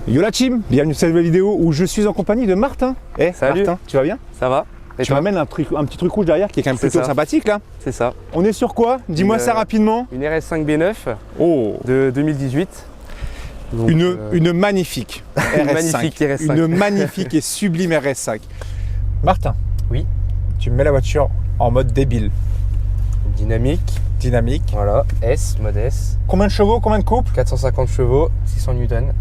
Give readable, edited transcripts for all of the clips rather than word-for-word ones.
Yo la team, bienvenue sur cette nouvelle vidéo où je suis en compagnie de Martin. Salut. Martin, tu vas bien? Ça va? Et Tu toi? m'amènes un petit truc rouge derrière qui est quand même plutôt ça. sympathique là. C'est ça. On est sur quoi? Dis-moi ça rapidement. Une RS5 B9 Oh, de 2018. Donc, une magnifique RS5. magnifique RS5. Une magnifique et sublime RS5. Martin. Oui. Tu me mets la voiture en mode débile. Dynamique. Dynamique. Voilà. S, mode S. Combien de chevaux? Combien de couples? 450 chevaux, 600 Newton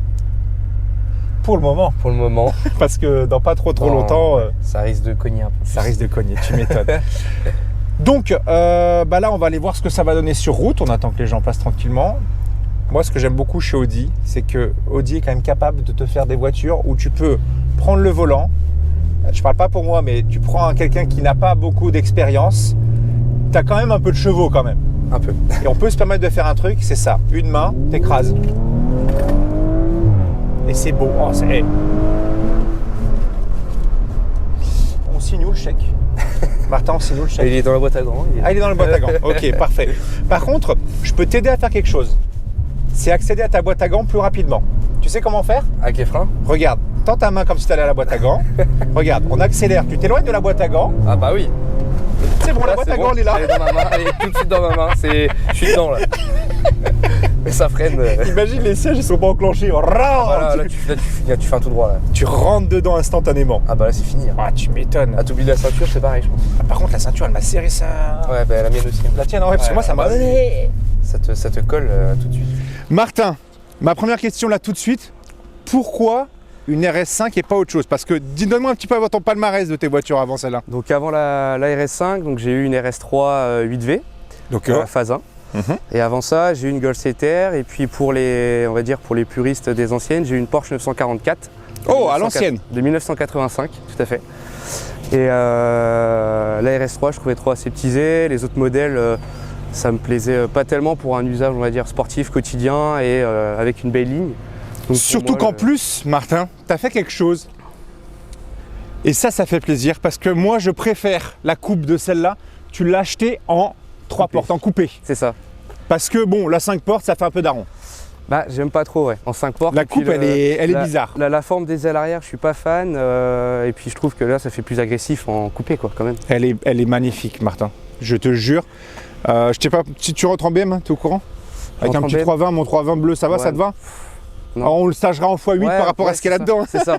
Pour le moment. pour le moment. Parce que dans pas trop longtemps, Ça risque de cogner un peu. ça risque de cogner, tu m'étonnes. Donc là, on va aller voir ce que ça va donner sur route. On attend que les gens passent tranquillement. Moi, ce que j'aime beaucoup chez Audi, c'est que Audi est quand même capable de te faire des voitures où tu peux prendre le volant. Je parle pas pour moi, mais tu prends quelqu'un qui n'a pas beaucoup d'expérience. Tu as quand même un peu de chevaux quand même. Un peu. Et on peut se permettre de faire un truc, c'est ça. Une main, t'écrases. Et c'est beau. Oh, c'est... On signe où le chèque? Martin, on signe où le chèque? Il est dans la boîte à gants. Ah, il est dans la boîte à gants. Ok, parfait. Par contre, je peux t'aider à faire quelque chose. C'est accéder à ta boîte à gants plus rapidement. Tu sais comment faire? Avec les freins? Regarde, tends ta main comme si tu allais à la boîte à gants. Regarde, on accélère. Tu t'éloignes de la boîte à gants. Ah bah oui. C'est bon, la Là, boîte c'est à bon. gants, elle est là. Elle est dans ma main. Elle est tout de suite dans ma main. Je suis dedans là. Mais ça freine. Imagine, les sièges, ils sont pas enclenchés. Voilà, là tu fais un tout droit là. Tu rentres dedans instantanément. Ah bah là c'est fini. Ah, tu m'étonnes. Ah, t'oublies la ceinture, c'est pareil je pense. Ah, par contre, la ceinture, elle m'a serré ça. Ouais, bah la mienne aussi. La tienne, ouais, parce que moi, ça m'a... Ça te colle tout de suite. Martin, ma première question là tout de suite. Pourquoi une RS5 et pas autre chose? Parce que donne-moi un petit peu avant ton palmarès de tes voitures avant celle-là. Donc avant la RS5, donc j'ai eu une RS3 8V, Donc, phase 1. Et avant ça, j'ai eu une Golf CTR. Et puis pour les, on va dire pour les puristes des anciennes, j'ai eu une Porsche 944. Oh, à l'ancienne. De 1985, tout à fait. Et la RS3, je trouvais trop aseptisée. Les autres modèles, ça me plaisait pas tellement pour un usage, on va dire, sportif, quotidien et avec une belle ligne. Donc, surtout pour moi, qu'en plus, Martin, tu as fait quelque chose. Et ça fait plaisir parce que moi, je préfère la coupe de celle-là. Tu l'as achetée en 3 portes, en coupé. c'est ça. Parce que bon, la 5 portes, ça fait un peu daron. Bah, j'aime pas trop, ouais. En 5 portes. La et puis coupe, elle est bizarre. La forme des ailes arrière, je suis pas fan. Et puis je trouve que là, ça fait plus agressif en coupé, quoi, quand même. Elle est magnifique, Martin. Je te jure. Je sais pas, si tu rentres en BM, t'es au courant? Avec un rentre en petit BM. 320, mon 320 bleu, ça va, Ouais. ça te va? Non. Alors, on le stagera en x8 par rapport à ce qu'il y a là-dedans. C'est ça.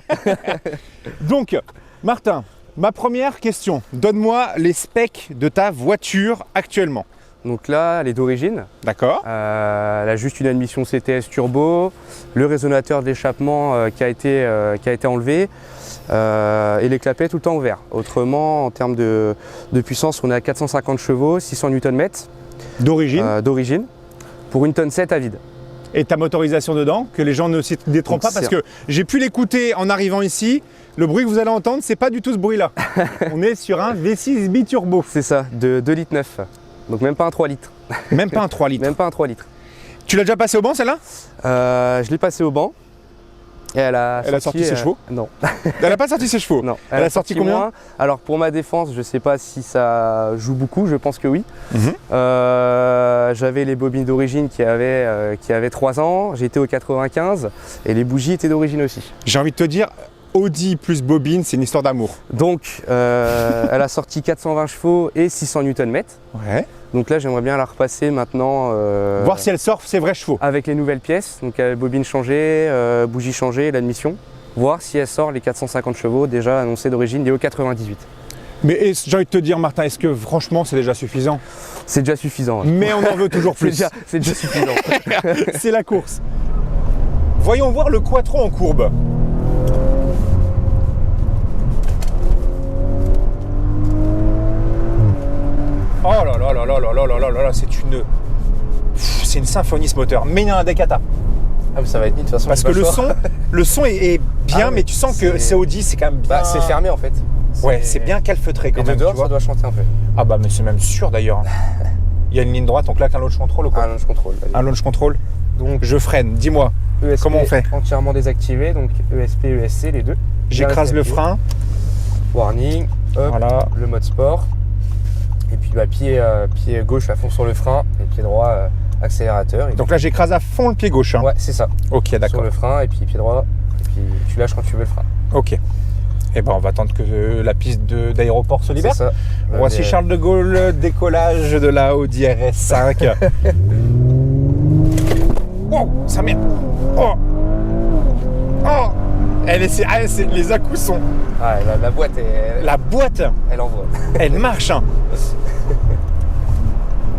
Donc, Martin, ma première question. Donne-moi les specs de ta voiture actuellement. Donc là, elle est d'origine. D'accord? Elle a juste une admission CTS turbo, le résonateur de l'échappement qui a été enlevé et les clapets tout le temps ouverts. Autrement, en termes de puissance, on est à 450 chevaux, 600 Nm D'origine. d'origine pour une tonne 7 à vide. Et ta motorisation dedans, que les gens ne s'y détrompent pas, Donc, parce que j'ai pu l'écouter en arrivant ici. Le bruit que vous allez entendre, c'est pas du tout ce bruit-là. On est sur un V6 biturbo. C'est ça, de 2,9 litres. Donc même pas un 3 litres. Même pas un 3 litres. Même pas un 3 litres. Tu l'as déjà passé au banc, celle-là? Je l'ai passé au banc. Et elle a sorti ses chevaux? Non. Elle n'a pas sorti ses chevaux? Non. Elle a sorti combien? moins. Alors pour ma défense, je sais pas si ça joue beaucoup, je pense que oui. J'avais les bobines d'origine qui avaient 3 ans, j'étais au 95 et les bougies étaient d'origine aussi. J'ai envie de te dire, Audi plus bobine, c'est une histoire d'amour. Donc elle a sorti 420 chevaux et 600 Nm. Ouais. Donc là j'aimerais bien la repasser maintenant. Voir si elle sort ses vrais chevaux. Avec les nouvelles pièces, donc bobine changée, bougie changée, l'admission. Voir si elle sort les 450 chevaux déjà annoncés d'origine, il est au 98. Mais j'ai envie de te dire, Martin, est-ce que franchement c'est déjà suffisant? C'est déjà suffisant. Ouais. Mais on en veut toujours plus. C'est déjà suffisant. C'est la course. Voyons voir le quattro en courbe. Oh là là là là là là là là là, c'est une symphonie ce moteur. Mais il y a un Decata. Ah mais ça va être nid de toute façon. Parce que le son est bien, Ah, mais tu sens que c'est Audi, c'est quand même bien. Bah, c'est fermé en fait. Ouais, c'est bien calfeutré quand Et de même. dehors, tu vois. ça doit chanter un peu. Ah bah mais c'est même sûr d'ailleurs. Il y a une ligne droite, donc là qu'un launch control ou quoi? Un launch control. Allez. Un launch control. Donc Je freine, dis-moi. ESP Comment on fait? entièrement désactivé, donc ESP, ESC, les deux. J'écrase le Désactivé. frein. Warning, hop, Voilà. le mode sport. Et puis bah, pied gauche à fond sur le frein et pied droit accélérateur. Et Donc là, j'écrase à fond le pied gauche. Hein. ouais, c'est ça. Ok, Sur d'accord. le frein et puis pied droit tu lâches quand tu veux le frein. Ok. Et ben on va attendre que la piste d'aéroport se libère. C'est ça. Voici Charles de Gaulle, décollage de la Audi RS5. Wow, ça merde. Oh. Oh. Les à-coups sont... Ah, la boîte, La boîte, elle envoie. elle marche. Hein.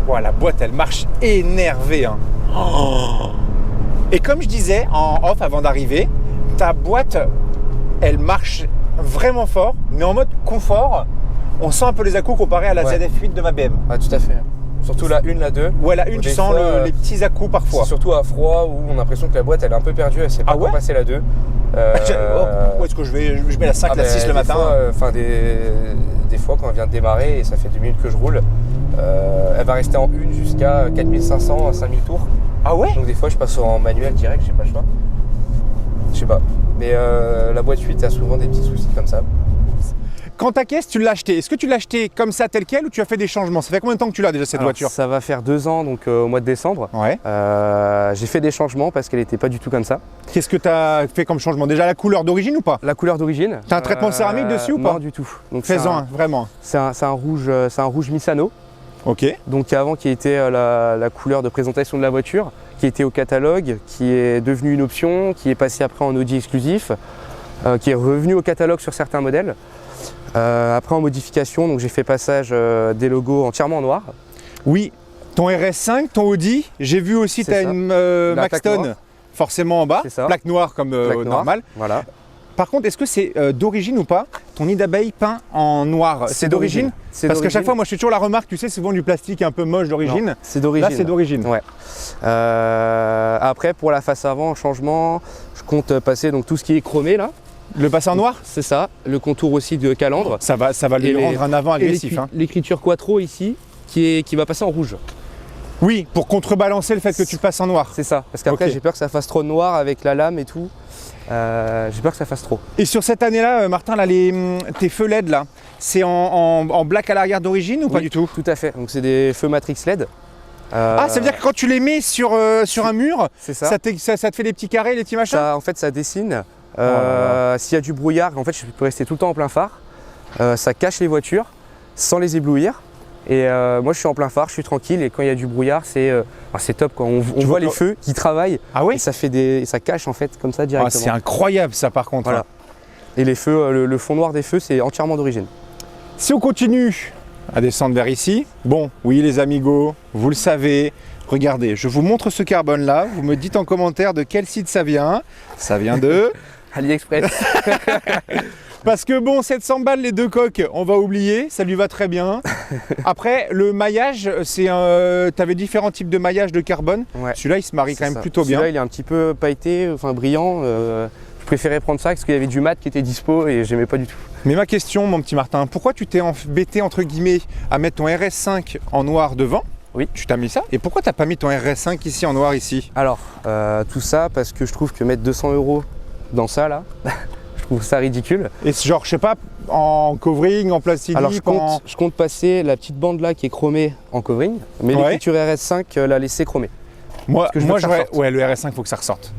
Ouais, la boîte, elle marche énervée. Hein. Oh. Et comme je disais en off avant d'arriver, ta boîte, elle marche vraiment fort, mais en mode confort. On sent un peu les à-coups comparé à la ZF8 de ma BM. Ah, tout à fait. Surtout la 1, la 2. Ouais, la 1, tu sens les petits à-coups parfois. C'est surtout à froid où on a l'impression que la boîte, elle est un peu perdue. Elle sait pas comment passer la 2. Où est-ce que je mets la 5, la 6 le matin des fois, quand elle vient de démarrer, et ça fait 2 minutes que je roule, elle va rester en 1 jusqu'à 4500 à 5000 tours. Ah ouais? Donc des fois, je passe en manuel direct, j'ai pas le choix. Je sais pas. Mais la boîte 8 a souvent des petits soucis comme ça. Quand ta caisse, tu l'as acheté, est-ce que tu l'as acheté comme ça, tel quel, ou tu as fait des changements? Ça fait combien de temps que tu l'as déjà cette voiture? Ça va faire 2 ans, donc au mois de décembre. Ouais. J'ai fait des changements parce qu'elle n'était pas du tout comme ça. Qu'est-ce que tu as fait comme changement? Déjà la couleur d'origine ou pas? La couleur d'origine. Tu as un traitement céramique dessus ou pas? Non, du tout. Fais-en vraiment. C'est un rouge Misano. Ok. Donc avant qui était la couleur de présentation de la voiture, qui était au catalogue, qui est devenue une option, qui est passée après en Audi exclusif, qui est revenu au catalogue sur certains modèles. Après en modification, donc j'ai fait passage des logos entièrement en noir. Oui, ton RS5, ton Audi, j'ai vu aussi tu as une Maxton forcément en bas, plaque noire comme normal. Voilà. Par contre, est-ce que c'est d'origine ou pas ton nid d'abeille peint en noir? C'est d'origine? Parce qu'à chaque fois, moi je fais toujours la remarque, tu sais, c'est souvent du plastique un peu moche d'origine. C'est d'origine. Là, c'est d'origine. Ouais. Après, pour la face avant, changement, je compte passer donc tout ce qui est chromé là. Le passer en noir? C'est ça, le contour aussi de calandre. Ça va lui rendre un avant agressif. L'écriture Quattro ici, qui va passer en rouge. Oui, pour contrebalancer le fait que tu passes en noir. C'est ça, parce qu'après j'ai peur que ça fasse trop noir avec la lame et tout. J'ai peur que ça fasse trop. Et sur cette année-là, Martin, là, tes feux LED, là, c'est en black à l'arrière d'origine ou pas du tout? Tout à fait, donc c'est des feux Matrix LED. Ah, ça veut dire que quand tu les mets sur un mur, ça te fait des petits carrés, des petits machins? En fait, ça dessine. S'il y a du brouillard, en fait, je peux rester tout le temps en plein phare. Ça cache les voitures sans les éblouir. Et moi, je suis en plein phare, je suis tranquille. Et quand il y a du brouillard, c'est top, quoi. On voit les feux qui travaillent. Ah ouais? Et ça cache en fait comme ça directement. Ah, c'est incroyable ça, par contre. Voilà. Et les feux, le fond noir des feux, c'est entièrement d'origine. Si on continue à descendre vers ici, bon, oui, les amigos, vous le savez. Regardez, je vous montre ce carbone là. Vous me dites en commentaire de quel site ça vient. Ça vient de AliExpress. Parce que bon, 700 balles les deux coques, on va oublier, ça lui va très bien. Après, le maillage, tu avais différents types de maillage de carbone. Ouais. Celui-là, il se marie quand même plutôt bien. Celui-là, il est un petit peu pailleté, enfin brillant. Je préférais prendre ça parce qu'il y avait du mat qui était dispo et j'aimais pas du tout. Mais ma question, mon petit Martin, pourquoi tu t'es embêté entre guillemets à mettre ton RS5 en noir devant? Oui. Tu t'as mis ça? Et pourquoi t'as pas mis ton RS5 ici en noir ici? Alors, tout ça parce que je trouve que mettre 200 € dans ça là, je trouve ça ridicule. Et genre, je sais pas, en covering, en plastique? Alors je compte passer la petite bande là qui est chromée en covering, mais l'écriture RS5 la laisser chromée. Moi ouais, le RS5 faut que ça ressorte.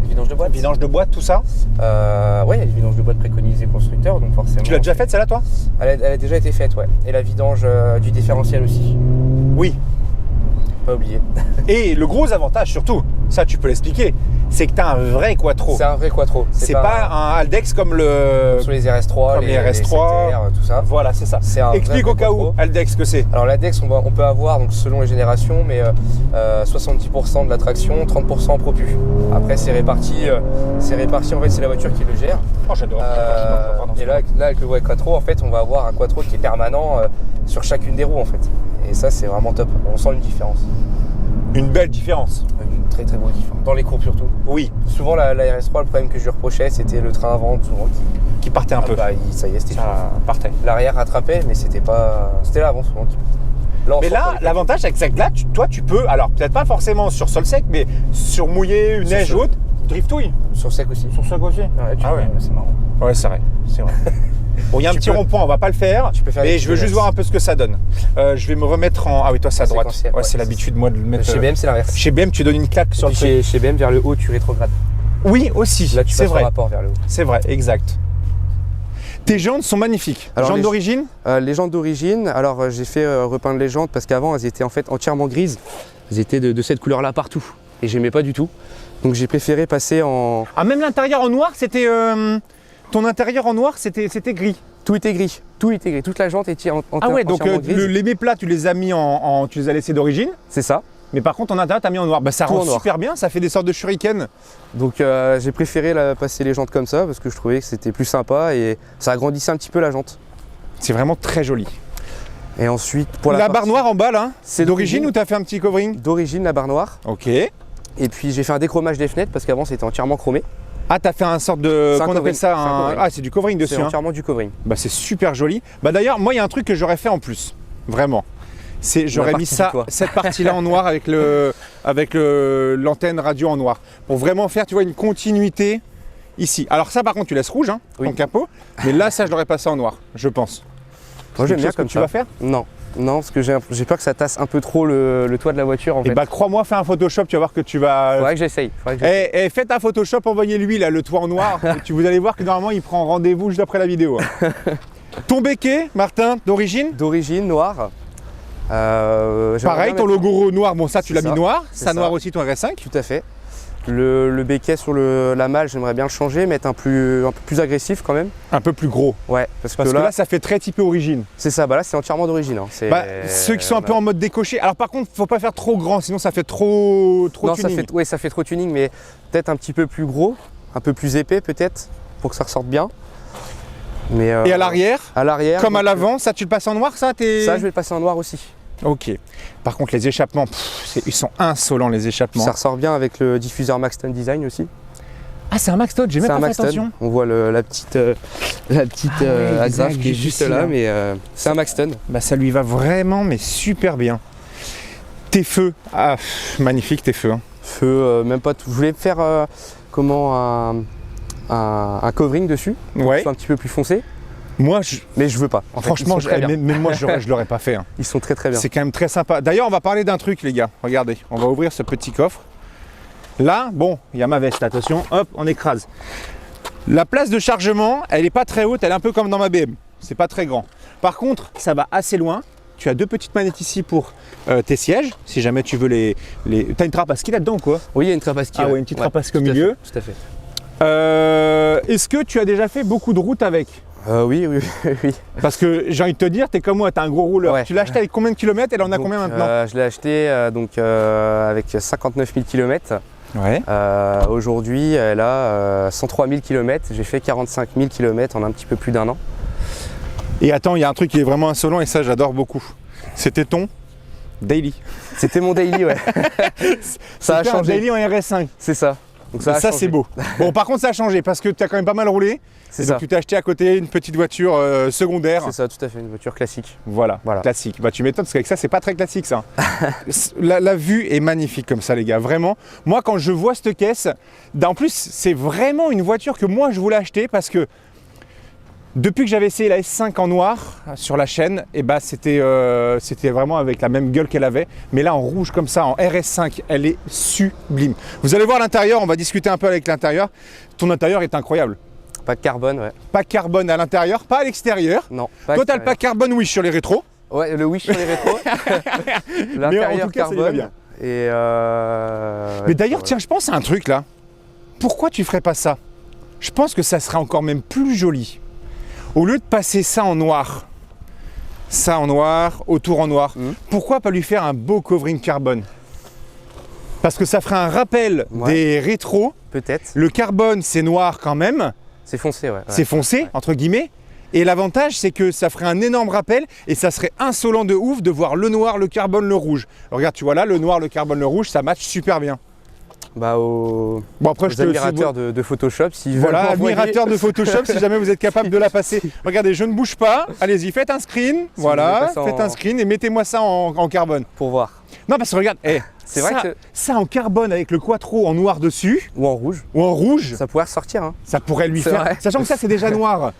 Vidange de boîte. Vidange de boîte, tout ça? Ouais, il y a une vidange de boîte préconisée constructeur, donc forcément. Tu l'as déjà faite celle-là toi? Elle a déjà été faite, ouais. Et la vidange du différentiel aussi. Oui. Pas oublié. Et le gros avantage surtout, ça tu peux l'expliquer, c'est que tu as un vrai quattro. C'est un vrai quattro. C'est pas un Haldex comme sur les RS3, les RS3, tout ça. Voilà, c'est ça. Explique au cas où Haldex que c'est. Alors l'Haldex, on peut avoir, donc, selon les générations, mais 70% de la traction, 30% en propu. Après c'est réparti en fait, c'est la voiture qui le gère. Oh, j'adore. Et là avec le vrai quattro, en fait, on va avoir un quattro qui est permanent sur chacune des roues en fait. Et ça c'est vraiment top, on sent une différence. Une belle différence. Une très très grosse différence. Dans les courbes surtout. Oui. Souvent la RS3, le problème que je lui reprochais, c'était le train avant souvent qui partait un peu. Ça y est, c'était ça partait. L'arrière rattrapait, mais c'était l'avant souvent qui partait. Mais là, l'avantage c'est que là, toi tu peux, alors peut-être pas forcément sur sol sec, mais sur mouillé, une neige haute, driftouille. Sur sec aussi. Sur sec aussi. Ouais, c'est marrant. Ouais, c'est vrai. Bon, il y a un petit rond-point, on va pas le faire, mais je veux juste voir un peu ce que ça donne. Je vais me remettre en... Ah oui, toi c'est à droite. Ouais, c'est l'habitude moi de le mettre... Chez BM c'est l'inverse. Chez BM tu donnes une claque sur le truc. Chez BM vers le haut tu rétrogrades. Oui, aussi. Là, tu c'est passes vrai. le rapport vers le haut. C'est vrai, exact. Tes jantes sont magnifiques. Alors, Jantes les- d'origine? Les jantes d'origine, alors j'ai fait repeindre les jantes parce qu'avant elles étaient en fait entièrement grises. Elles étaient de cette couleur-là partout et j'aimais pas du tout. Donc j'ai préféré passer en... Ah, même l'intérieur en noir, c'était... Ton intérieur en noir, c'était gris. Tout était gris, toute la jante était Ah ouais, donc entièrement grise. les méplats, tu les as mis tu les as laissés d'origine, C'est ça. mais par contre, en intérieur, tu as mis en noir. Bah, ça Tout rend en noir. super bien, ça fait des sortes de shurikens. Donc j'ai préféré passer les jantes comme ça parce que je trouvais que c'était plus sympa et ça agrandissait un petit peu la jante. C'est vraiment très joli. Et ensuite, pour la barre partie- noire en bas, là, C'est d'origine d'origine. ou tu as fait un petit covering? D'origine, la barre noire. Ok. Et puis j'ai fait un déchromage des fenêtres parce qu'avant c'était entièrement chromé. Ah, t'as fait un sorte de... C'est un Qu'on appelle covering. ça C'est un covering. Ah, c'est du covering dessus. C'est Hein. entièrement du covering. Bah, c'est super joli. Bah, d'ailleurs, moi, il y a un truc que j'aurais fait en plus. Vraiment. J'aurais mis partie ça, du toit. cette partie-là en noir avec l'antenne radio en noir. Pour vraiment faire, tu vois, une continuité ici. Alors ça, par contre, tu laisses rouge, hein, Oui. ton capot. Mais là, ça, je l'aurais passé en noir, je pense. Moi j'aime quelque bien chose comme que tu ça. vas faire? Non, parce que j'ai peur que ça tasse un peu trop le toit de la voiture en Et fait. bah, crois-moi, fais un Photoshop, tu vas voir que tu vas... Faudrait que j'essaye. Faites un Photoshop, envoyez-lui là, le toit en noir. Et vous allez voir que normalement, il prend rendez-vous juste après la vidéo. Hein. Ton béquet, Martin, d'origine? D'origine noire. Pareil, ton logo noir, bon ça tu l'as C'est mis ça. noir, C'est ça ça. noir aussi ton RS5. Tout à fait. Le béquet sur la malle, j'aimerais bien le changer, mettre un peu plus agressif quand même. Un peu plus gros, Ouais, parce parce que que là, là ça fait très typé origine. c'est ça, bah là c'est entièrement d'origine. Hein. Bah, ceux qui sont un peu en mode décoché, alors par contre faut pas faire trop grand, sinon ça fait trop Non, tuning. ça fait trop tuning, mais peut-être un petit peu plus gros, un peu plus épais peut-être, pour que ça ressorte bien. Mais, Et à l'arrière, à l'arrière, comme à donc, l'avant, ça tu le passes en noir ça ça je vais le passer en noir aussi. Ok. Par contre les échappements, ils sont insolents les échappements. Ça ressort bien avec le diffuseur Maxton Design aussi. Ah c'est un Maxton, j'ai même C'est un pas fait Maxton. attention. On voit la petite ouais, agrafe exact, qui est j'ai juste vu là, ça. mais c'est un Maxton. Bah ça lui va vraiment mais super bien. Tes feux, ah magnifique tes feux. Hein. Feu, même pas tout. Je voulais faire un covering dessus, Ouais. soit un petit peu plus foncé, Moi mais je veux pas. En fait, franchement, ils sont très bien. même moi je l'aurais pas fait. Hein. Ils sont très très bien. C'est quand même très sympa. D'ailleurs, on va parler d'un truc, les gars. Regardez, on va ouvrir ce petit coffre. Là, bon, il y a ma veste, attention, hop, on écrase. La place de chargement, elle n'est pas très haute, elle est un peu comme dans ma BM. C'est pas très grand. Par contre, ça va assez loin. Tu as deux petites manettes ici pour tes sièges, si jamais tu veux les... T'as une trappe à ski là-dedans ou quoi? Oui, il y a une trappe à ski. Ah ouais, une petite trappe à ski au tout à milieu. fait, Tout à fait. Est-ce que tu as déjà fait beaucoup de routes avec? Oui. Parce que j'ai envie de te dire, t'es comme moi, t'as un gros rouleur. Ouais. Tu l'as acheté avec combien de kilomètres? Elle en a Donc, combien maintenant? Je l'ai acheté avec 59 000 km. Ouais. Aujourd'hui, elle a 103 000 km. J'ai fait 45 000 km en un petit peu plus d'un an. Et attends, il y a un truc qui est vraiment insolent et ça j'adore beaucoup. C'était ton daily. C'était mon daily, ouais. Ça a C'était un changé. daily en RS5. C'est ça. Donc Ça, a changé. c'est beau. Bon, par contre ça a changé parce que tu as quand même pas mal roulé. C'est Et donc ça. tu t'es acheté à côté une petite voiture secondaire. C'est ça, tout à fait, une voiture classique. Voilà, Voilà. classique. Bah tu m'étonnes parce qu'avec ça c'est pas très classique ça. la vue est magnifique comme ça les gars, vraiment. Moi quand je vois cette caisse, en plus c'est vraiment une voiture que moi je voulais acheter parce que depuis que j'avais essayé la S5 en noir sur la chaîne, et bah c'était vraiment avec la même gueule qu'elle avait. Mais là en rouge comme ça, en RS5, elle est sublime. Vous allez voir l'intérieur, on va discuter un peu avec l'intérieur. Ton intérieur est incroyable. Pas de carbone, ouais. Pack carbone à l'intérieur, pas à l'extérieur. Non, pas Toi t'as le extérieur. pack carbone Wish sur les rétros. Ouais, le Wish sur les rétros. L'intérieur tout cas, ça lui va carbone. bien. Et Mais d'ailleurs, ouais. tiens, je pense à un truc là. Pourquoi tu ferais pas ça? Je pense que ça serait encore même plus joli. Au lieu de passer ça en noir, autour en noir, pourquoi pas lui faire un beau covering carbone? Parce que ça ferait un rappel Ouais. des rétros. Peut-être. Le carbone, c'est noir quand même, C'est foncé, ouais. c'est foncé, entre guillemets. Et l'avantage, c'est que ça ferait un énorme rappel et ça serait insolent de ouf de voir le noir, le carbone, le rouge. Regarde, tu vois là, le noir, le carbone, le rouge, ça match super bien. Bah, Bon, après, aux admirateurs de Photoshop, s'ils Voilà, veulent m'envoyer- admirateur de Photoshop, si jamais vous êtes capable de la passer. Regardez, je ne bouge pas. Allez-y, faites un screen. vous Voilà, voulez passer faites en- un screen et mettez-moi ça en carbone. pour voir. Non, parce que regarde, C'est vrai que- ça en carbone avec le quattro en noir dessus Ou en rouge. ou en rouge, Ça pourrait ressortir, hein. ça pourrait lui C'est faire. vrai. Sachant que ça, c'est déjà noir.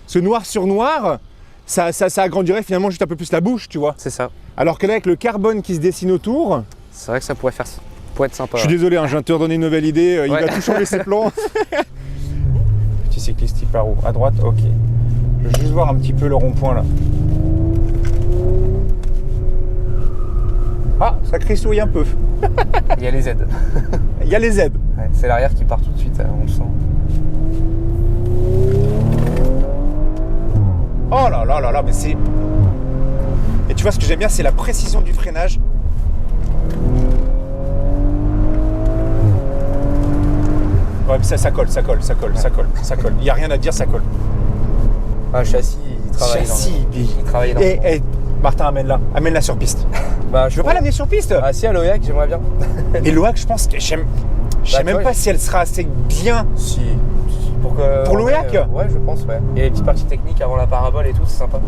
Ce noir sur noir, ça agrandirait finalement juste un peu plus la bouche, tu vois. C'est ça. Alors que là, avec le carbone qui se dessine autour, C'est vrai que ça pourrait faire Pour être sympa. Je suis désolé, hein, je viens de te redonner une nouvelle idée. Il Ouais. va tout changer ses plans. Petit cycliste type par où? À droite? Ok. Je vais juste voir un petit peu le rond-point là. Ah, ça cristouille un peu. Il y a les Z. Il y a les Z. Ouais, c'est l'arrière qui part tout de suite, on le sent. Oh là là là là, mais c'est... Et tu vois, ce que j'aime bien, c'est la précision du freinage. Ouais, mais ça colle. Il n'y a rien à dire, ça colle. Ah, châssis, il travaille Châssis, énormément. Il travaille énormément. Et Martin, amène-la sur piste. Bah, Je veux pas l'amener sur piste. Ah si, à l'OEAC, j'aimerais bien. Et l'OAC, je pense que je sais même pas si elle sera assez bien. Si. Pour l'OEAC ouais, je pense, ouais. Et les petites parties techniques avant la parabole et tout, c'est sympa.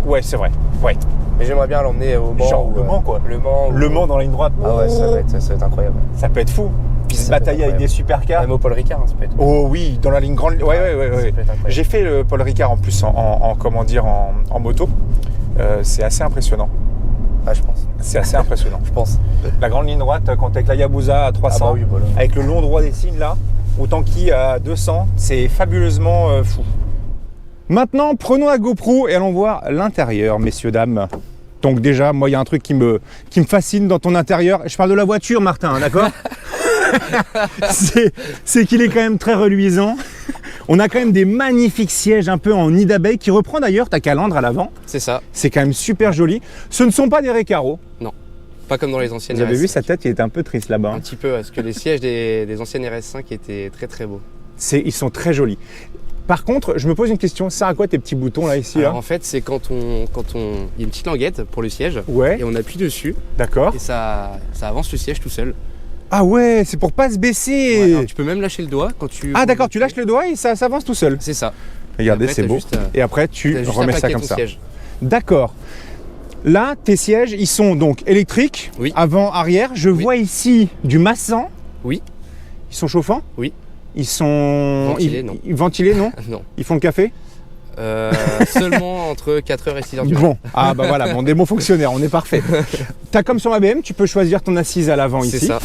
Ouais, c'est vrai. Ouais. Mais j'aimerais bien l'emmener au Mans. Genre Le Mans, quoi. Le Mans dans la ligne droite. Ah ouais, ça va être incroyable. Ça peut être fou. Puis se Ça peut être batailler avec des supercars. Même au Paul Ricard, ça peut être. Oh oui, dans la ligne grande. Ouais. Ça peut être incroyable. J'ai fait le Paul Ricard en plus en moto. C'est assez impressionnant. Ah, je pense. C'est assez impressionnant. Je pense. La grande ligne droite, quand t'es avec la Yabusa à 300, Ah bah oui, voilà. avec le long droit des signes là, au Tanki à 200, c'est fabuleusement fou. Maintenant, prenons la GoPro et allons voir l'intérieur, messieurs, dames. Donc déjà, moi, il y a un truc qui me fascine dans ton intérieur. Je parle de la voiture, Martin, d'accord? C'est qu'il est quand même très reluisant. On a quand même des magnifiques sièges un peu en nid d'abeille qui reprend d'ailleurs ta calandre à l'avant. C'est ça. C'est quand même super joli. Ce ne sont pas des Recaro. Non. Pas comme dans les anciennes Vous avez RS5. vu sa tête, il était un peu triste là-bas. Un petit peu, parce que les sièges des anciennes RS5 étaient très très beaux. Ils sont très jolis. Par contre, je me pose une question, ça sert à quoi tes petits boutons là ici Alors là? en fait, c'est quand il y a une petite languette pour le siège, Ouais, et on appuie dessus, d'accord. et ça avance le siège tout seul. Ah ouais, c'est pour pas se Ouais, baisser. alors tu peux même lâcher le doigt quand tu... Ah d'accord, tu lâches le doigt et ça s'avance tout seul. C'est ça. Regardez, Après, c'est t'as beau. juste, Et après, tu t'as juste à remets ça plaquer comme ton ça. siège. D'accord. Là, tes sièges, ils sont donc électriques, Oui. avant, arrière. Je Oui. vois ici du massan. Oui. Ils sont chauffants? Oui. Ils sont... Ventilés, non. Ventilés, non? Non. Ils font le café? Seulement entre 4h et 6h du matin. Bon, ah bah voilà, bon, des bons fonctionnaires, on est parfait. T'as comme sur ABM, tu peux choisir ton assise à l'avant C'est ici. ça.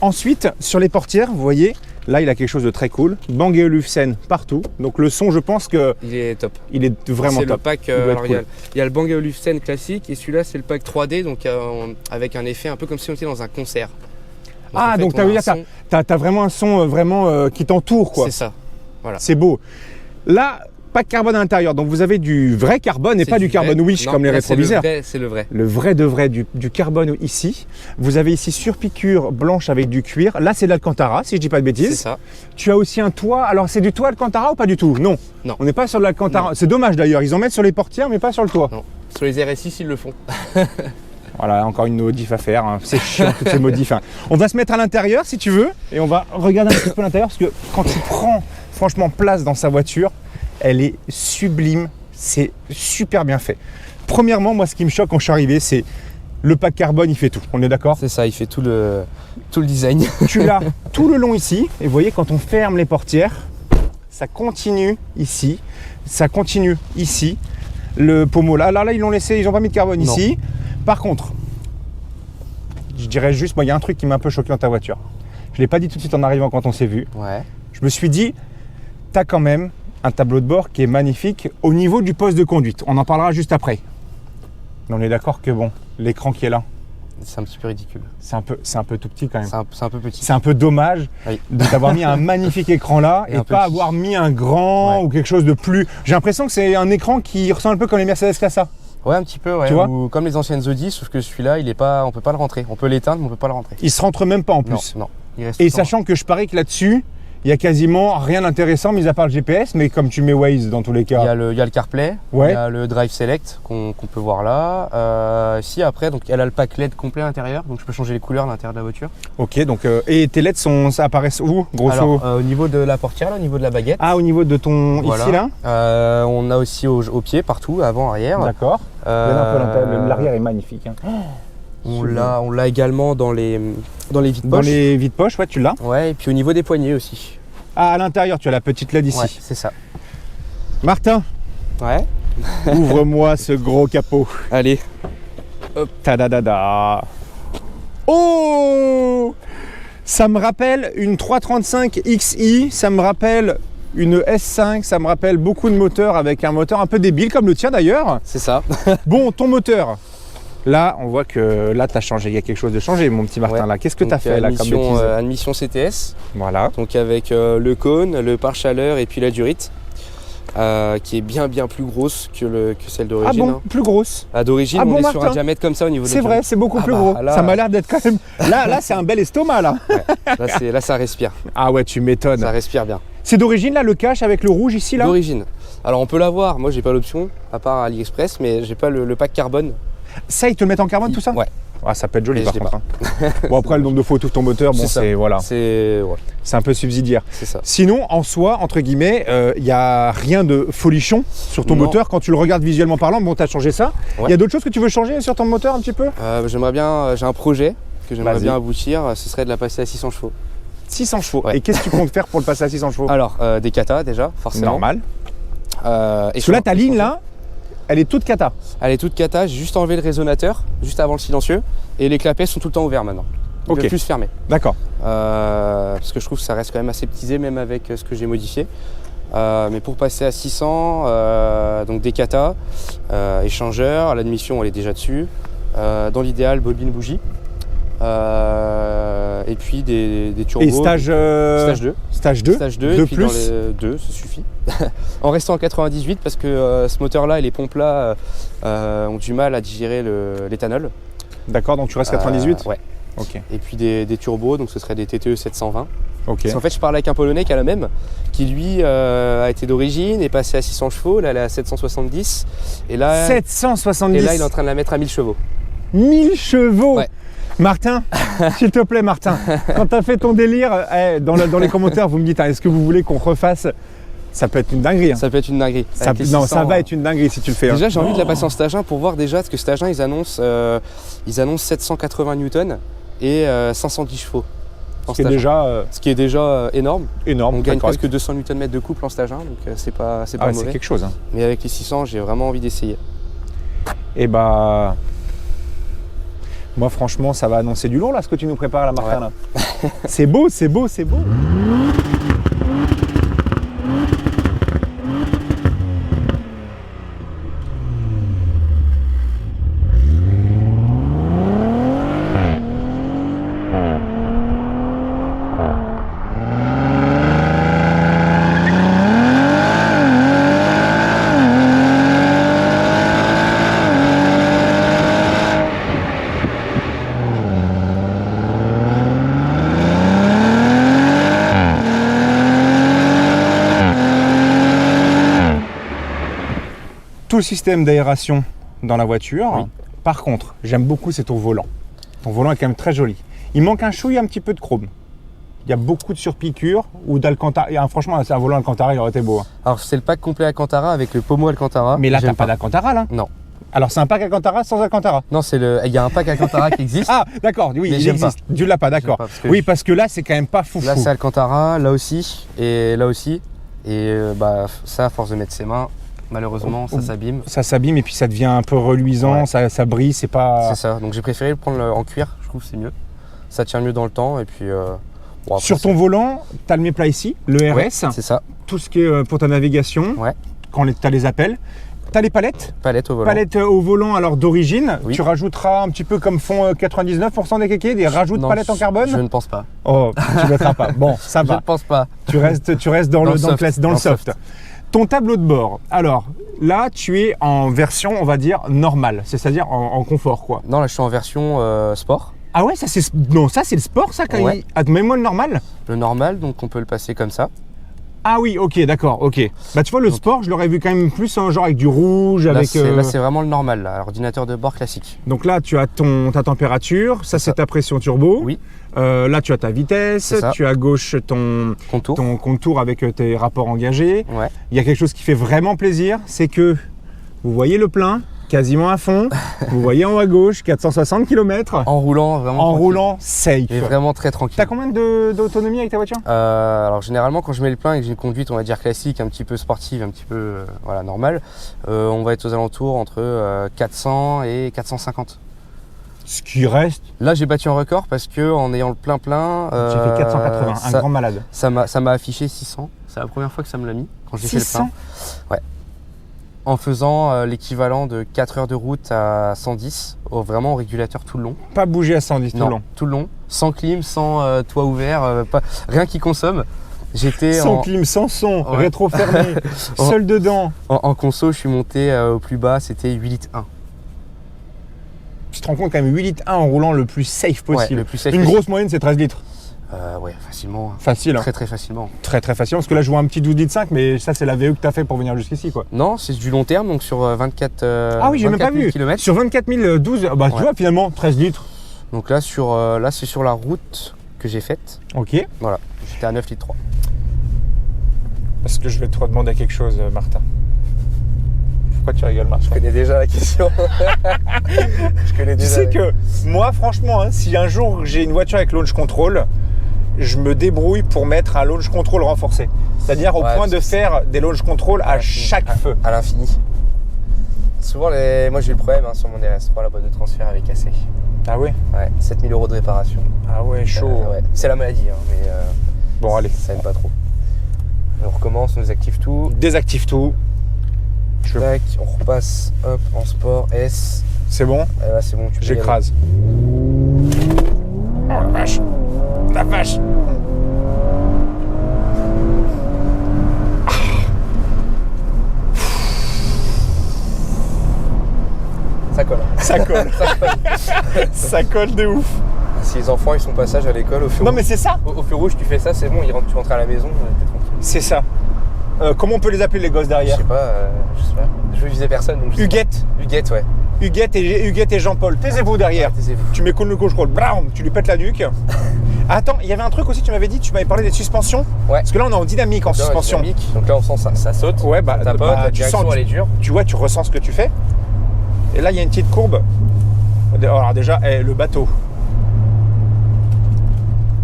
Ensuite, sur les portières, vous voyez, là il a quelque chose de très cool. Bang & Olufsen partout. Donc le son, je pense que Il est top. il est vraiment C'est le top. pack, Il doit être alors, cool. il y a le Bang & Olufsen classique et celui-là c'est le pack 3D donc avec un effet un peu comme si on était dans un concert. Ah, en fait, donc on t'as a veux un dire, son- t'as vraiment un son qui t'entoure, quoi. C'est ça. C'est beau. Là, pas de carbone à l'intérieur, donc vous avez du vrai carbone et C'est pas du vrai. carbone wish Non, comme les là, rétroviseurs. C'est le vrai. Le vrai de vrai, du carbone ici. Vous avez ici surpiqûre blanche avec du cuir. Là, c'est de l'Alcantara, si je dis pas de C'est bêtises. ça. Tu as aussi un toit. Alors, c'est du toit Alcantara ou pas du tout? Non. Non. On n'est pas sur de l'Alcantara. Non. C'est dommage d'ailleurs. Ils en mettent sur les portières, mais pas sur le toit. Non. Sur les RS6 ils le font. Voilà, encore une modif à faire. Hein. C'est chiant, toutes ces modifs. Hein. On va se mettre à l'intérieur, si tu veux, et on va regarder un petit peu l'intérieur, parce que quand il prend, franchement, place dans sa voiture, elle est sublime. C'est super bien fait. Premièrement, moi, ce qui me choque quand je suis arrivé, c'est le pack carbone, il fait tout. On est d'accord? C'est ça, il fait tout le design. Tu l'as tout le long ici, et vous voyez, quand on ferme les portières, ça continue ici, ça continue ici. Le pommeau là, ils l'ont laissé, ils n'ont pas mis de carbone Non. ici. Par contre, je dirais juste, moi, il y a un truc qui m'a un peu choqué dans ta voiture. Je ne l'ai pas dit tout de suite en arrivant quand on s'est vu. Ouais. Je me suis dit, tu as quand même un tableau de bord qui est magnifique au niveau du poste de conduite. On en parlera juste après. Mais on est d'accord que bon, l'écran qui est là, C'est un petit peu ridicule. c'est un peu tout petit quand même. C'est un peu petit. C'est un peu dommage Oui. de t'avoir mis un magnifique écran là Et et un pas petit. avoir mis un grand Ouais. ou quelque chose de plus. J'ai l'impression que c'est un écran qui ressemble un peu comme les Mercedes Classe A. Ouais, un petit peu, ouais. Tu vois Ou comme les anciennes Audi, sauf que celui-là, on peut pas le rentrer. On peut l'éteindre, mais on peut pas le rentrer. Il se rentre même pas en plus. Non, non. Il reste Et tout le temps. sachant que je parie que là-dessus, il y a quasiment rien d'intéressant mis à part le GPS, mais comme tu mets Waze dans tous les Il y cas. a le CarPlay, Ouais. il y a le Drive Select qu'on peut voir là. Si après, donc elle a le pack LED complet à l'intérieur, donc je peux changer les couleurs à l'intérieur de la voiture. Ok, donc et tes LED ça apparaissent où, grosso? Alors, au niveau de la portière, là, au niveau de la baguette. Ah, au niveau de ton voilà. ici là. On a aussi au pied, partout, avant, arrière. D'accord. Regarde un peu l'intérieur. L'arrière est magnifique. Hein. On l'a également dans les vides Dans poches. les vides poches, ouais, tu l'as. Ouais, et puis au niveau des poignets aussi. Ah, à l'intérieur, tu as la petite LED ici. Ouais, c'est ça. Martin, Ouais. ouvre-moi ce gros capot. Allez. Tadadada. Oh! Ça me rappelle une 335 XI, ça me rappelle une S5, ça me rappelle beaucoup de moteurs avec un moteur un peu débile comme le tien d'ailleurs. C'est ça. Bon, ton moteur, là on voit que là tu as changé, il y a quelque chose de changé mon petit Martin là. Qu'est-ce que tu as fait là comme bêtise? Admission CTS, Voilà. donc avec le cône, le pare-chaleur et puis la durite. Qui est bien plus grosse que celle d'origine. Ah bon, plus grosse. D'origine, Ah on bon, est Martin, sur un diamètre comme ça au niveau de la c'est vrai, durite. c'est beaucoup plus bah, gros. là- Ça m'a l'air d'être quand même. Là c'est un bel estomac là. Ouais, là, ça respire. Ah ouais, tu m'étonnes. Ça respire bien. C'est d'origine là le cache avec le rouge ici là? D'origine. Alors on peut l'avoir, moi j'ai pas l'option, à part AliExpress, mais j'ai pas le pack carbone. Ça, ils te le mettent en carbone tout ça? Ouais. Ah, ça peut être joli Mais par je l'ai contre. Hein. Bon, après, le nombre de fois où tu ouvres ton moteur, bon, C'est ça. c'est voilà, C'est un peu subsidiaire. ça. Sinon, en soi, entre guillemets, il n'y a rien de folichon sur ton Non. moteur. Quand tu le regardes visuellement parlant, bon, tu as changé ça. Il Ouais. y a d'autres choses que tu veux changer sur ton moteur un petit peu? J'aimerais bien, j'ai un projet que j'aimerais Vas-y. bien aboutir, ce serait de la passer à 600 chevaux. 600 chevaux. Ouais. Et qu'est-ce que tu comptes faire pour le passer à 600 chevaux? Alors, des kata déjà, forcément. Normal. Et Parce que là, ta ligne, là, elle est toute cata. elle est toute kata, j'ai juste enlevé le résonateur, juste avant le silencieux, et les clapets sont tout le temps ouverts maintenant. Ils Ok. peuvent plus se fermer. D'accord. Parce que je trouve que ça reste quand même aseptisé, même avec ce que j'ai modifié. Mais pour passer à 600, donc des kata, échangeur, l'admission elle est déjà dessus. Dans l'idéal, bobine bougie. Et puis des turbos. Et stage 2. Stage 2. Stage 2, De et puis plus. dans les 2, ça suffit. En restant en 98, parce que ce moteur-là et les pompes-là ont du mal à digérer l'éthanol. D'accord, donc tu restes 98. Ouais. Ok. Et puis des turbos, donc ce serait des TTE 720. Ok. Parce qu'en fait, je parle avec un Polonais qui a la même, qui lui a été d'origine, est passé à 600 chevaux, là elle est à 770. Et là, 770. il est en train de la mettre à 1000 chevaux. 1000 chevaux. Ouais. Martin, s'il te plaît Martin, quand tu as fait ton délire, dans les commentaires vous me dites, est-ce que vous voulez qu'on refasse? Ça peut être une dinguerie. Hein. Ça peut être une dinguerie. Ça, Avec les non, 600, ça va être une dinguerie si tu le fais. Déjà, hein. j'ai envie de la passer en stage 1 pour voir déjà, parce que stage 1, ils annoncent 780 newtons et 510 chevaux. En Ce qui est stage 1. déjà Ce qui est déjà énorme. énorme. On très gagne correct. presque 200 Nm de couple en stage 1, donc c'est pas Ah ouais, c'est mauvais. quelque chose. Hein. Mais avec les 600, j'ai vraiment envie d'essayer. Et bah. Moi, franchement, ça va annoncer du lourd là, ce que tu nous prépares là, Martin. Ouais. Là. C'est beau, c'est beau, c'est beau. Tout le système d'aération dans la voiture. Oui. Par contre, j'aime beaucoup, c'est ton volant. Ton volant est quand même très joli. Il manque un chouille, un petit peu de chrome. Il y a beaucoup de surpiqûres ou d'Alcantara. Franchement, c'est un volant Alcantara, il aurait été beau. Hein. Alors, c'est le pack complet Alcantara avec le pommeau Alcantara. Mais là, J'aime t'as pas d'Alcantara là? Non. Alors, c'est un pack Alcantara sans Alcantara? Non, il y a un pack Alcantara qui existe. Ah, d'accord, oui, Mais il j'aime existe. Tu l'as pas, d'accord. J'aime pas, parce que Oui, parce que là, c'est quand même pas foufou. Là, c'est Alcantara, là aussi, et là aussi. Et ça, à force de mettre ses mains, malheureusement, ça s'abîme. Ça s'abîme et puis ça devient un peu reluisant, Ouais. ça brille, c'est pas... C'est ça. Donc, j'ai préféré le prendre en cuir. Je trouve que c'est mieux. Ça tient mieux dans le temps. Et puis, bon, après, Sur ton volant, tu as le mets-plat ici, le RS, Ouais, c'est ça. tout ce qui est pour ta navigation, Ouais. quand tu as les appels. Tu as les palettes, Palette au volant. palettes au volant alors d'origine. Oui. Tu rajouteras un petit peu comme font 99% des kékés, des rajouts de Non, palettes en carbone. Je ne pense pas. Oh, tu ne mettras pas. Bon, ça Je ne va. pense pas. Tu restes dans le soft. Ton tableau de bord. Alors là, tu es en version, on va dire, normale, c'est-à-dire en confort, quoi. Non, là, je suis en version sport. Ah ouais, ça c'est le sport, ça, quand Ouais. mets-moi le normal. Le normal, donc on peut le passer comme ça. Ah oui, ok, d'accord, ok. Bah tu vois, le Donc- sport, je l'aurais vu quand même plus genre avec du rouge, Là, avec. c'est vraiment le normal, là. L'ordinateur de bord classique. Donc là, tu as ta température, ça C'est c'est ça. ta pression turbo. Oui. Là, tu as ta vitesse, C'est ça. tu as à gauche ton Contour. contour avec tes rapports engagés. Ouais. Il y a quelque chose qui fait vraiment plaisir, c'est que vous voyez le plein, quasiment à fond. Vous voyez en haut à gauche, 460 km. En roulant, vraiment. En tranquille. roulant safe. Et vraiment très tranquille. T'as combien d'autonomie avec ta voiture? Alors généralement quand je mets le plein et que j'ai une conduite on va dire classique, un petit peu sportive, un petit peu voilà, normale, on va être aux alentours entre 400 et 450. Ce qui reste, Là, j'ai battu un record parce que en ayant le plein-plein, j'ai fait 480, un grand malade. ça m'a affiché 600. C'est la première fois que ça me l'a mis quand j'ai fait le plein. 600? Ouais. En faisant l'équivalent de 4 heures de route à 110, vraiment au régulateur tout le long. Pas bouger à 110 tout le Non, long. tout le long, sans clim, sans toit ouvert, rien qui consomme. J'étais Sans clim, sans son, Ouais. rétro fermé, seul dedans. en conso, je suis monté au plus bas, c'était 8 litres 1. Tu te rends compte quand même, 8 litres 1 en roulant le plus safe Ouais, possible. le plus safe Une possible. grosse moyenne, c'est 13 litres. Ouais, facilement. Facile, hein. Très très facilement. Très très facile. Parce que là, je vois un petit 12 litres 5, mais ça, c'est la VE que tu as fait pour venir jusqu'ici, quoi. Non, c'est du long terme, donc sur 24 Ah oui, j'ai même pas vu. km. Sur 24 000, 12, bah tu Ouais. vois, finalement, 13 litres. Donc là, là c'est sur la route que j'ai faite. Ok. Voilà, j'étais à 9 litres 3. Parce que je vais te redemander quelque chose, Martin. Pourquoi tu rigoles, Martin? Je connais déjà la question. Je connais Tu déjà. sais que moi, franchement, hein, si un jour j'ai une voiture avec launch control, je me débrouille pour mettre un launch control renforcé. C'est-à-dire au Ouais, point de faire des launch control à chaque feu. À l'infini. Souvent, moi j'ai eu le problème sur mon RS3, la boîte de transfert avait cassé. Ah ouais? Ouais, 7 000 € de réparation. Ah ouais, chaud. Ouais. C'est la maladie, mais Bon, allez. ça aime pas trop. On recommence, on désactive tout. Désactive tout. Tac, on repasse, hop, en sport, S. C'est bon? Et là, c'est bon, tu peux y aller. J'écrase. Oh la vache! La vache! Ça colle. Ça colle. Ça colle de ouf. Si les enfants ils sont passage à l'école au feu Non rouge. mais c'est ça. Au feu rouge, tu fais ça, c'est bon, tu rentres à la maison, t'es tranquille. C'est ça. Comment on peut les appeler les gosses Je derrière? sais pas. Je visais personne. Donc je sais Huguette. pas. Huguette, ouais. Huguette et Jean-Paul. Taisez-vous derrière. Ouais, taisez-vous. Tu mets le contrôle. Blam, tu lui pètes la nuque. Attends, il y avait un truc aussi, tu m'avais dit, tu m'avais parlé des suspensions. Ouais. Parce que là on est en dynamique en Donc là, suspension. dynamique. Donc là, on sent ça saute. Ouais, bah, Ça tapote, bah, la tu direction, sens, elle est dure. tu vois, tu ressens ce que tu fais. Et là, il y a une petite courbe. Alors déjà, le bateau.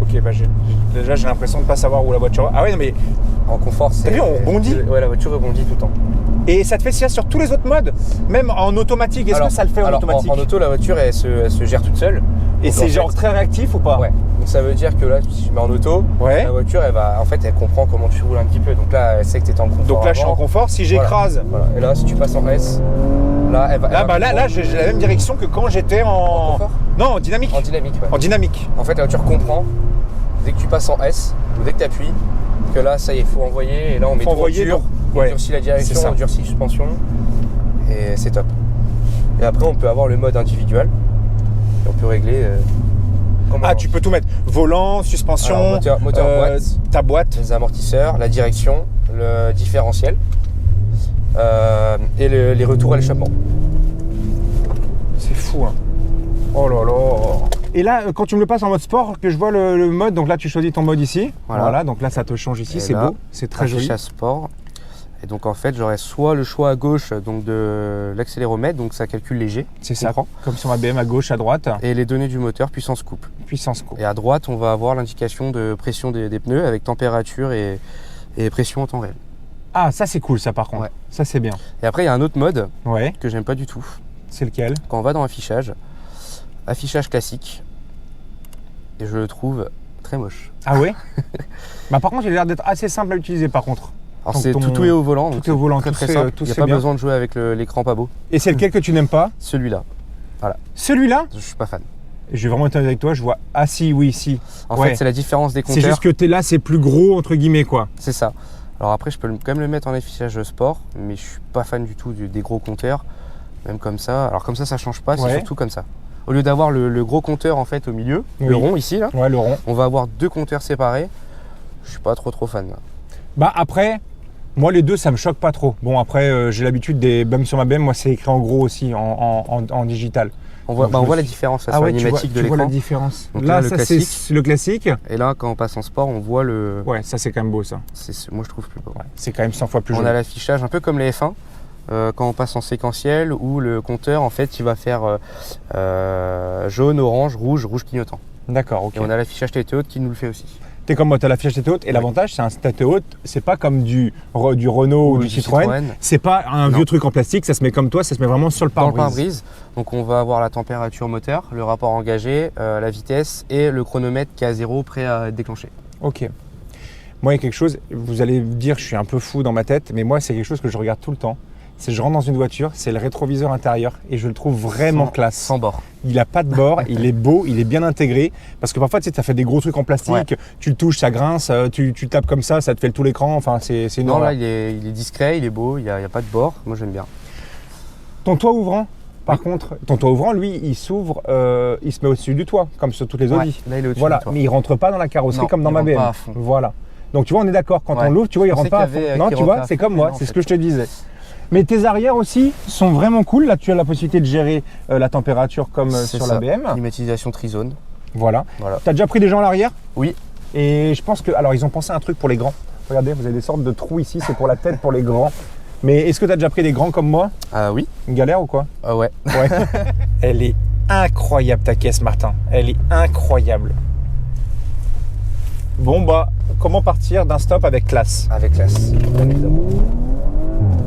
Ok, bah déjà j'ai l'impression de pas savoir où la voiture va. Ah ouais, non mais... En confort, c'est. T'as vu, on rebondit. Ouais, la voiture rebondit tout le temps. Et ça te fait ça sur tous les autres modes? Même en automatique, est-ce que ça le fait en automatique? En auto, la voiture, elle se gère toute seule. Et Donc, c'est en genre fait, très réactif ou pas? Ouais. Donc ça veut dire que là, si je mets en auto, Ouais. la voiture, elle comprend comment tu roules un petit peu. Donc là, elle sait que tu es en confort. Donc là, je suis en avant. confort. Si j'écrase... Voilà. Et là, si tu passes en S, là, elle va. Là, j'ai la même direction que quand j'étais En confort. Non, en dynamique. En dynamique, ouais. En dynamique. En fait, la voiture comprend, dès que tu passes en S, ou dès que tu appuies, que là, ça y est, il faut envoyer. Et là, on met Faut tout envoyer, en dur. donc, On ouais, durcit la c'est direction, ça. on durcit la suspension. Et c'est top. Et après, on peut avoir le mode individuel. Et on peut régler. Comment Ah, tu peux tout mettre. Volant, suspension, Alors, moteur, boîte. ta boîte. Les amortisseurs, la direction, le différentiel et les retours à l'échappement. C'est fou, hein. Oh là là. Et là, quand tu me le passes en mode sport, que je vois le mode, donc là, tu choisis ton mode ici. Voilà. Donc là, ça te change ici, Et c'est là, beau, c'est très joli. Affichage sport. Et donc en fait, j'aurais soit le choix à gauche donc de l'accéléromètre, donc ça calcule léger. C'est tu ça, comprends. comme sur ma BM à gauche, à droite, Et les données du moteur, puissance couple. puissance co. Et à droite, on va avoir l'indication de pression des pneus avec température et pression en temps réel. Ah, ça c'est cool, ça par contre. Ouais. Ça c'est bien. Et après, il y a un autre mode Ouais, que j'aime pas du tout. c'est lequel? Quand on va dans affichage classique, et je le trouve très moche. Ah ouais. Bah par contre, il a l'air d'être assez simple à utiliser par contre. Alors Donc c'est ton- tout est au volant, donc tout est au volant, très tout très c'est- simple. tout Il n'y a c'est pas bien. besoin de jouer avec l'écran pas beau. Et c'est lequel que tu n'aimes pas? Celui-là, Celui-là? je suis pas fan. Je vais vraiment être honnête avec toi, je vois. Ah si, oui, si. En Ouais. fait, c'est la différence des C'est compteurs. juste que t'es là, c'est plus gros entre guillemets quoi. C'est ça. Alors après, je peux quand même le mettre en affichage sport, mais je suis pas fan du tout des gros compteurs, même comme ça. Alors comme ça change pas, c'est Ouais. surtout comme ça. Au lieu d'avoir le gros compteur en fait au milieu, Oui. le rond ici là, Ouais, le rond. on va avoir deux compteurs séparés. Je suis pas trop fan. Là. Bah après, moi les deux ça me choque pas trop. Bon après j'ai l'habitude même sur ma BM, moi c'est écrit en gros aussi en digital. On voit, Donc, on je voit me la suis- différence là, Ah sur ouais, la pneumatique de tu vois la l'écran. différence. Donc Là là, le ça classique. c'est le classique. Et là, quand on passe en sport, on voit le. Ouais, ça c'est quand même beau ça. Moi, je trouve plus beau. Ouais, c'est quand même 100 fois plus On joli. a l'affichage un peu comme les F1. Quand on passe en séquentiel où le compteur en fait il va faire jaune, orange, rouge clignotant. D'accord, ok. Et on a l'affichage TTO qui nous le fait aussi. T'es comme moi, t'as la Fiat tête haute. Et l'avantage, c'est un tête haute, c'est pas comme du Renault ou du Citroën. C'est pas un vieux truc en plastique, ça se met comme toi, ça se met vraiment sur le Dans le pare-brise. pare-brise. Donc on va avoir la température moteur, le rapport engagé, la vitesse et le chronomètre qui est à 0 prêt à être déclenché. Ok. Moi, il y a quelque chose, vous allez me dire, je suis un peu fou dans ma tête, mais moi, c'est quelque chose que je regarde tout le temps. C'est je rentre dans une voiture, c'est le rétroviseur intérieur et je le trouve vraiment classe. Sans bord. Il n'a pas de bord, il est beau, il est bien intégré. Parce que parfois, tu sais, tu as fait des gros trucs en plastique, Ouais. tu le touches, ça grince, tu tapes comme ça te fait le tout l'écran. Enfin, c'est une Non, horreur. là, il est discret, il est beau, il n'y a pas de bord. Moi, j'aime bien. Ton toit ouvrant, par contre, ton toit ouvrant, lui, il s'ouvre, il se met au-dessus du toit, comme sur toutes les Ouais, Audi. là, il est au-dessus Voilà, du toit. mais il rentre pas dans la carrosserie Non, comme dans il ma rentre BM. pas à fond. Voilà. Donc tu vois, on est d'accord, quand Ouais. on l'ouvre, tu vois, il Je rentre pensais pas à qu'il y fond. avait, Non, qui tu vois, rentre à c'est fond, comme mais moi, non, en c'est ce fait. que je te disais. Mais tes arrières aussi sont vraiment cool. Là, tu as la possibilité de gérer la température comme C'est sur ça. la BM. Climatisation trizone. Voilà. Voilà. Tu as déjà pris des gens à l'arrière? Oui. Et je pense que. Alors, ils ont pensé à un truc pour les grands. Regardez, vous avez des sortes de trous ici, c'est pour la tête pour les grands. Mais est-ce que tu as déjà pris des grands comme moi? Ah oui. Une galère ou quoi? Ouais. Ouais. Elle est incroyable ta caisse, Martin. Elle est incroyable. Bon, bah, comment partir d'un stop avec classe? Avec classe, bien évidemment.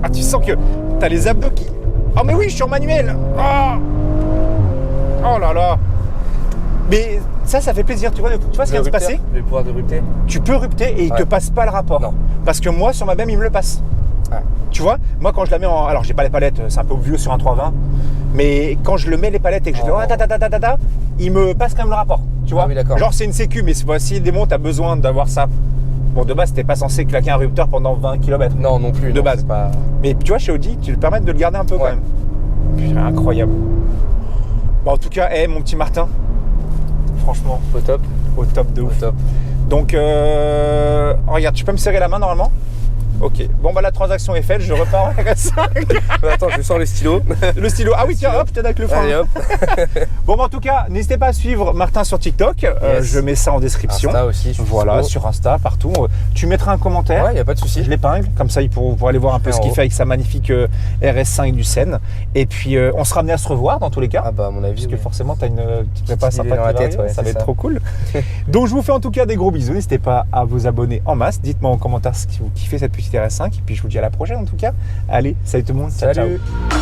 Ah, tu sens que t'as les abdos qui. Oh, mais oui, je suis en manuel. Oh, oh là là. Mais ça fait plaisir. Tu vois ce qui vient de se passer? Le pouvoir de rupter. Tu peux rupter et il Ouais. te passe pas le rapport. Non. Parce que moi, sur ma BM, il me le passe. Ouais. Tu vois, moi, quand je la mets en. Alors, j'ai pas les palettes, c'est un peu vieux sur un 320. Mais quand je le mets les palettes et que je fais Oh. il me passe quand même le rapport. Tu vois, Ah oui, d'accord. genre, c'est une sécu, mais si démon, t'as besoin d'avoir ça. Bon, de base, t'es pas censé claquer un rupteur pendant 20 km. Non, non plus. De non, base. c'est Pas... Mais tu vois, chez Audi, tu te permets de le garder un peu quand Ouais. même. Putain, incroyable. Bon, en tout cas, mon petit Martin, franchement, Au top. au top de Au ouf. top. Donc, regarde, tu peux me serrer la main normalement? Ok. Bon, bah la transaction est faite, je repars en RS5. Attends, je sors le stylo. Le stylo. Ah oui, tiens, hop, peut-être avec le frein. Allez hop. Bon, bah, en tout cas, n'hésitez pas à suivre Martin sur TikTok. Yes. Je mets ça en description. Insta aussi. je suis Voilà, dispo. sur Insta, partout. Tu mettras un commentaire. Ouais, y a pas de souci. Je l'épingle, comme ça, vous pourrez aller voir un peu En ce qu'il haut. fait avec sa magnifique RS5 du Seine. Et puis, on sera amené à se revoir dans tous les cas. Ah bah à mon avis. Puisque oui. forcément, tu as une petite prépa Petite idée sympa dans la qui va tête, arriver, ouais, ça va c'est être ça. trop cool. Donc, je vous fais en tout cas des gros bisous. N'hésitez pas à vous abonner en masse. Dites-moi en commentaire si vous kiffez cette petite RS5. Et puis, je vous dis à la prochaine en tout cas. Allez, salut tout le monde. Ciao, Salut. ciao.